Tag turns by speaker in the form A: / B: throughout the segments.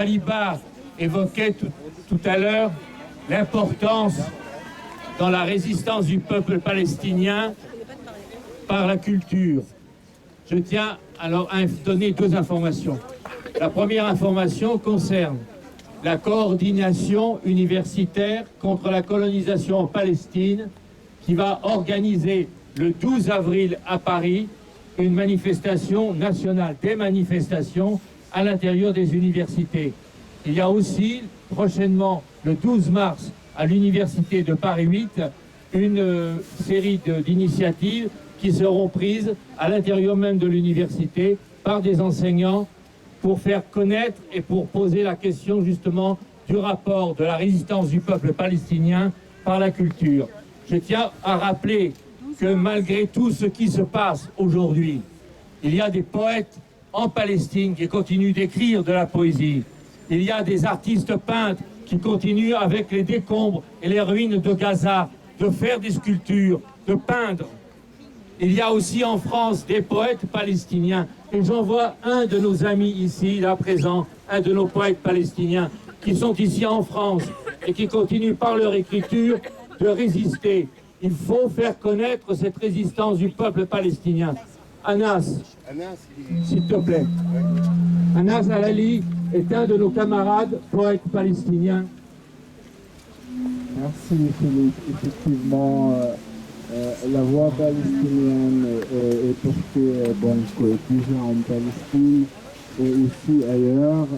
A: Alibar évoquait tout à l'heure l'importance dans la résistance du peuple palestinien par la culture. Je tiens alors à donner deux informations. La première information concerne la coordination universitaire contre la colonisation en Palestine qui va organiser le 12 avril à Paris une manifestation nationale, des manifestations à l'intérieur des universités. Il y a aussi prochainement, le 12 mars, à l'université de Paris 8, une série d'initiatives qui seront prises à l'intérieur même de l'université par des enseignants pour faire connaître et pour poser la question justement du rapport de la résistance du peuple palestinien par la culture. Je tiens à rappeler que malgré tout ce qui se passe aujourd'hui, il y a des poètes en Palestine qui continuent d'écrire de la poésie. Il y a des artistes peintres qui continuent avec les décombres et les ruines de Gaza de faire des sculptures, de peindre. Il y a aussi en France des poètes palestiniens. Et j'en vois un de nos amis ici, là présent, un de nos poètes palestiniens qui sont ici en France et qui continuent par leur écriture de résister. Il faut faire connaître cette résistance du peuple palestinien. Anas, s'il te plaît. Anas Alali est un de nos camarades poètes palestiniens.
B: Merci Philippe. Effectivement, la voix palestinienne est portée déjà en Palestine et aussi ailleurs.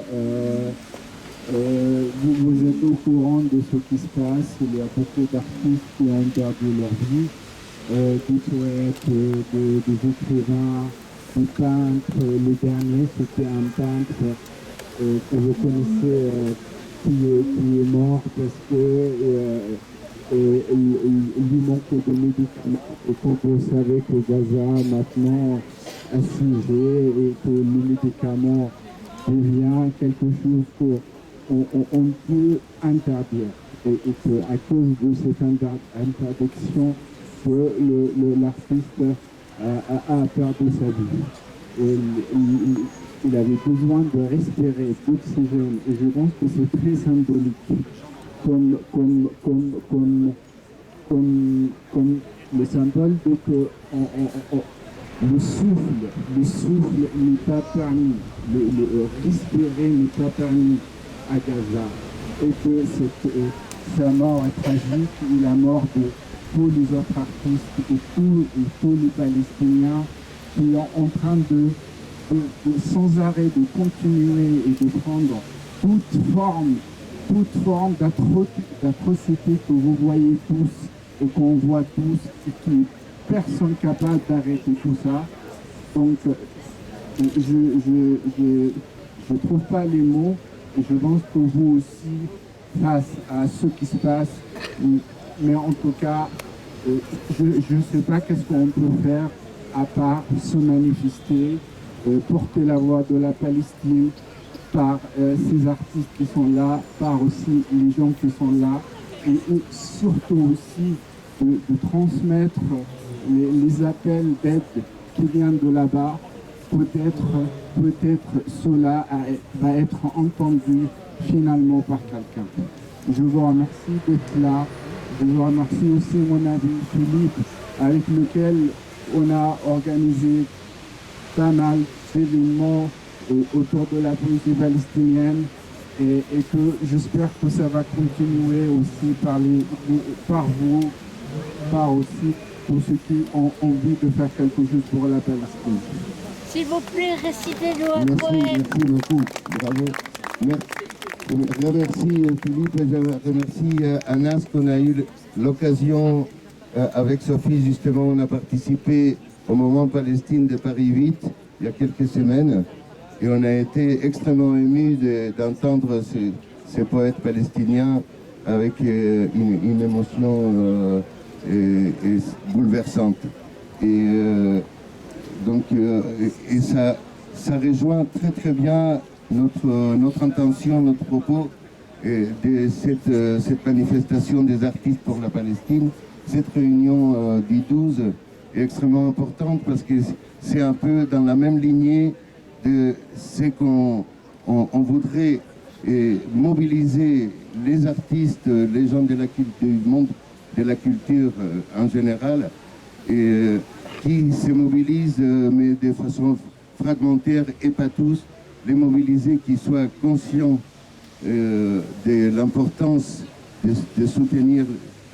B: Vous êtes au courant de ce qui se passe. Il y a beaucoup d'artistes qui ont perdu leur vie, des poètes, des écrivains, des peintres. Le dernier, c'était un peintre que je connaissais qui est mort parce que il lui manque de médicaments. Et quand vous savez que Gaza maintenant assiégé et que le médicament devient quelque chose qu'on peut interdire et qu'à cause de cette interdiction que l'artiste a perdu sa vie. Et il avait besoin de respirer d'oxygène et je pense que c'est très symbolique comme le symbole de que le souffle n'est pas permis, le respirer n'est pas permis à Gaza et que sa mort est tragique et la mort de tous les autres artistes et tous les Palestiniens qui sont en train de sans arrêt de continuer et de prendre toute forme d'atrocité que vous voyez tous et qu'on voit tous et qui personne capable d'arrêter tout ça. Donc je trouve pas les mots et je pense que vous aussi face à ce qui se passe, mais en tout cas je ne sais pas qu'est-ce qu'on peut faire à part se manifester, porter la voix de la Palestine par ces artistes qui sont là, par aussi les gens qui sont là, et surtout aussi de transmettre les appels d'aide qui viennent de là-bas. Peut-être cela va être entendu finalement par quelqu'un. Je vous remercie d'être là. Je vous remercie aussi mon ami Philippe, avec lequel on a organisé pas mal d'événements autour de la poésie palestinienne et que j'espère que ça va continuer aussi par vous, par aussi tous ceux qui ont envie de faire quelque chose pour la Palestine.
C: S'il vous plaît, récitez-nous un
D: poème. Merci beaucoup, bravo. Je remercie Philippe et je remercie Anas qu'on a eu l'occasion, avec Sophie justement, on a participé au moment Palestine de Paris 8 il y a quelques semaines et on a été extrêmement émus d'entendre ces poètes palestiniens avec une émotion bouleversante. Et ça rejoint très bien notre intention, notre propos de cette manifestation des artistes pour la Palestine. Cette réunion du 12 est extrêmement importante parce que c'est un peu dans la même lignée de ce qu'on voudrait et mobiliser les artistes, les gens du monde de la culture en général, et qui se mobilisent, mais de façon fragmentaire et pas tous, les mobiliser, qui soient conscients de l'importance de soutenir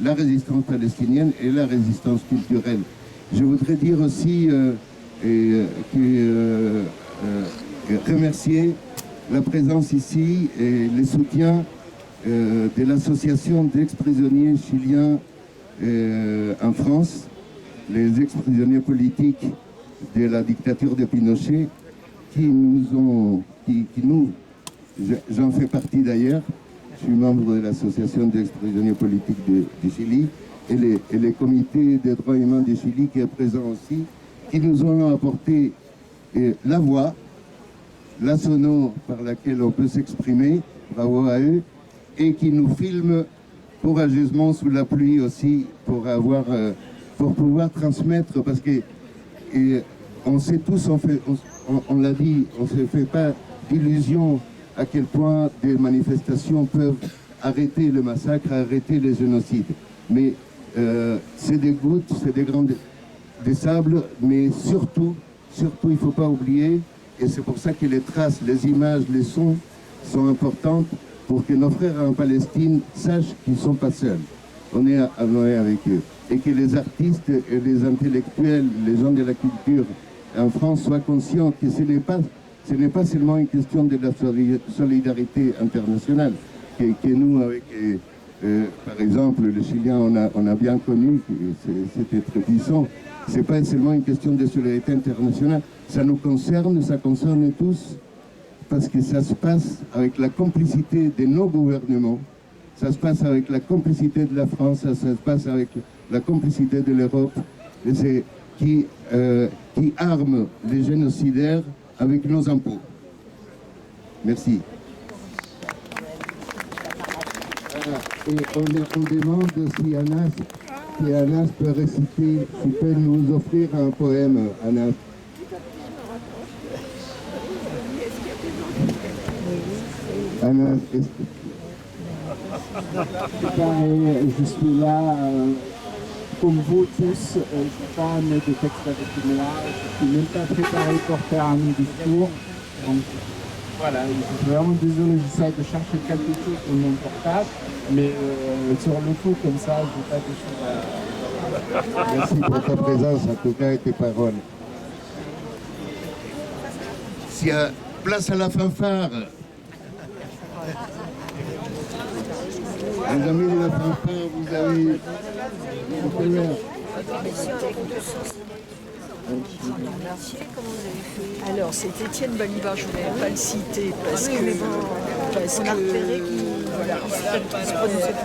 D: la résistance palestinienne et la résistance culturelle. Je voudrais dire aussi remercier la présence ici et le soutien de l'association d'ex-prisonniers chiliens en France, les ex-prisonniers politiques de la dictature de Pinochet, j'en fais partie d'ailleurs, je suis membre de l'association d'ex-prisonniers politiques du Chili, et les comités des droits humains du Chili qui est présent aussi, qui nous ont apporté la voix, la sono par laquelle on peut s'exprimer, bravo à eux, et qui nous filment courageusement sous la pluie aussi pour pouvoir transmettre, parce que on sait tous, on l'a dit, on ne se fait pas d'illusions à quel point des manifestations peuvent arrêter le massacre, arrêter les génocides. Mais c'est des gouttes, c'est des sables, mais surtout, il ne faut pas oublier, et c'est pour ça que les traces, les images, les sons sont importantes pour que nos frères en Palestine sachent qu'ils ne sont pas seuls. On est avec eux. Et que les artistes et les intellectuels, les gens de la culture en France soient conscients que ce n'est pas seulement une question de la solidarité internationale, que nous, avec, par exemple, le Chilien, on a bien connu, c'était très puissant. Ce n'est pas seulement une question de solidarité internationale, ça nous concerne, ça concerne tous, parce que ça se passe avec la complicité de nos gouvernements, ça se passe avec la complicité de la France, ça se passe avec la complicité de l'Europe, qui arme les génocidaires avec nos impôts. Merci. Et on demande si Anas peut réciter, s'il peut nous offrir un poème, Anas. Anas,
B: je suis là, comme vous tous, je ne suis pas un maître de texte avec moi, je ne suis même pas préparé pour faire un discours. Donc voilà, je suis vraiment désolé, j'essaie de chercher quelque chose sur mon portable, mais sur le coup, comme ça, je n'ai pas de choses à...
D: Merci pour ta présence, en tout cas, et tes paroles. S'il y a place à la fanfare. Les amis de la fanfare, vous avez...
E: Alors, c'est Étienne Balibar, je ne voulais pas le citer parce que...
C: On a repéré qu'il se prononçait.